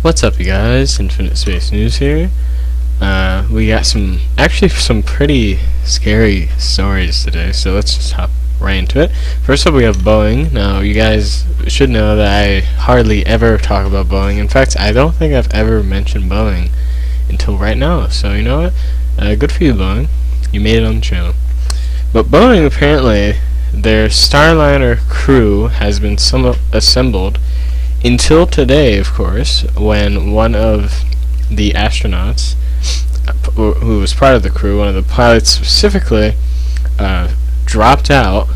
What's up, you guys? Infinite Space News here. We got some pretty scary stories today, so let's just hop right into it. First up, we have Boeing. Now, you guys should know that I hardly ever talk about Boeing. In fact, I don't think I've ever mentioned Boeing until right now, so you know what? Good for you, Boeing. You made it on the channel. But Boeing, apparently, their Starliner crew has been somewhat assembled until today, of course, when one of the astronauts, who was part of the crew, one of the pilots specifically, dropped out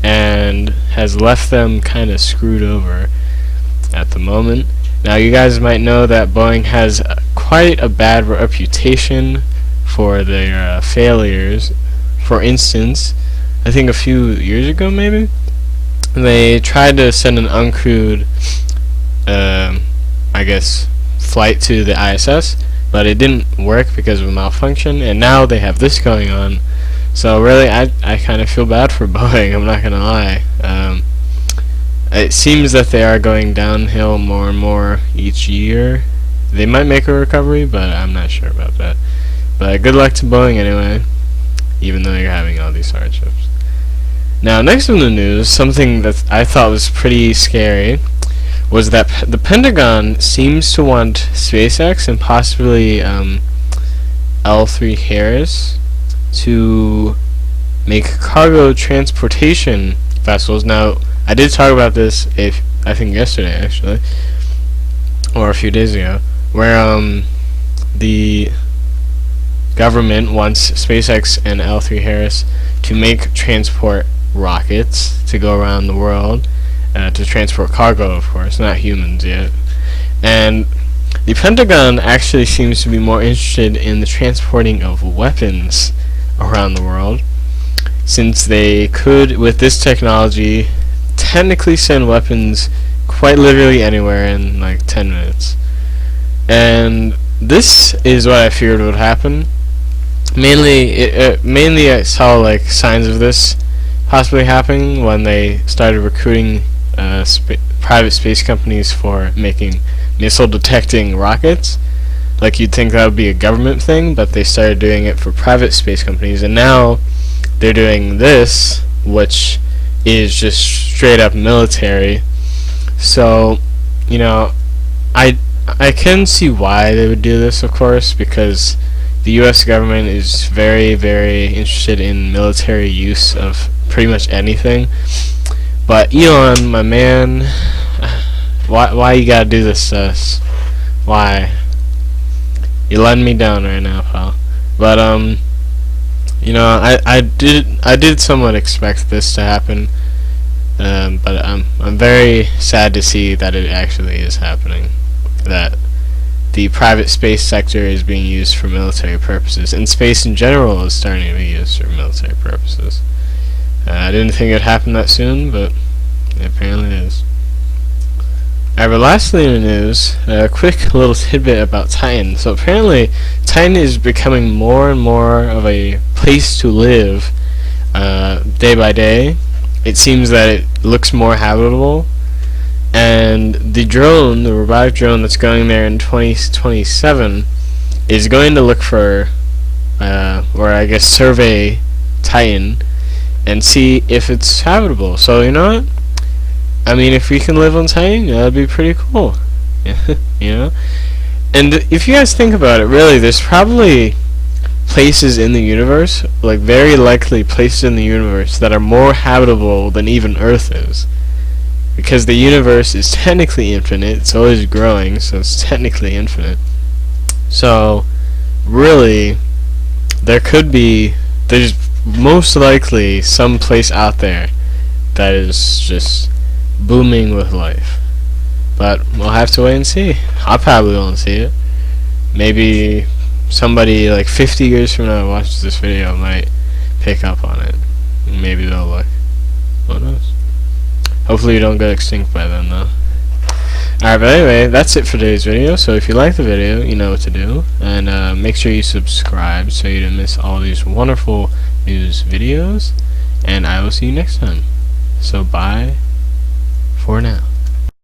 and has left them kind of screwed over at the moment. Now, you guys might know that Boeing has quite a bad reputation for their failures. For instance, I think a few years ago, maybe, they tried to send an uncrewed, I guess, flight to the ISS, but it didn't work because of a malfunction, and now they have this going on. So really, I kind of feel bad for Boeing, I'm not gonna lie. It seems that they are going downhill more and more each year. They might make a recovery, but I'm not sure about that. But good luck to Boeing anyway, even though you're having all these hardships. Now, next in the news, something that I thought was pretty scary was that the Pentagon seems to want SpaceX and possibly L3 Harris to make cargo transportation vessels. Now, I did talk about this, I think yesterday actually, or a few days ago, where the government wants SpaceX and L3 Harris to make transport rockets to go around the world, to transport cargo, of course, not humans yet. And the Pentagon actually seems to be more interested in the transporting of weapons around the world, since they could, with this technology, technically send weapons quite literally anywhere in like 10 minutes. And this is what I feared would happen. Mainly I saw like signs of this possibly happening when they started recruiting private space companies for making missile detecting rockets. Like, you'd think that would be a government thing, but they started doing it for private space companies, and now they're doing this, which is just straight up military. So, you know, I can see why they would do this, of course, because the US government is very, very interested in military use of pretty much anything. But Elon, my man, why you gotta do this to us? Why? You're letting me down right now, pal. But you know, I did somewhat expect this to happen. But I'm very sad to see that it actually is happening. That the private space sector is being used for military purposes, and space in general is starting to be used for military purposes. I didn't think it would happen that soon, but it apparently is. Alright, but lastly in the news, a quick little tidbit about Titan. So apparently, Titan is becoming more and more of a place to live day by day. It seems that it looks more habitable. And the drone, the robotic drone that's going there in 2027, is going to look for, or I guess survey Titan and see if it's habitable. So, you know what? I mean, if we can live on Titan, that'd be pretty cool. You know? And if you guys think about it, really, there's probably places in the universe, like very likely places in the universe, that are more habitable than even Earth is. Because the universe is technically infinite, it's always growing, so it's technically infinite. So, really, there's most likely some place out there that is just booming with life. But we'll have to wait and see. I probably won't see it. Maybe somebody like 50 years from now watches this video might pick up on it. Maybe they'll look. Who knows? Hopefully you don't get extinct by then, though. Alright, but anyway, that's it for today's video. So if you like the video, you know what to do. And make sure you subscribe so you don't miss all these wonderful news videos. And I will see you next time. So bye for now.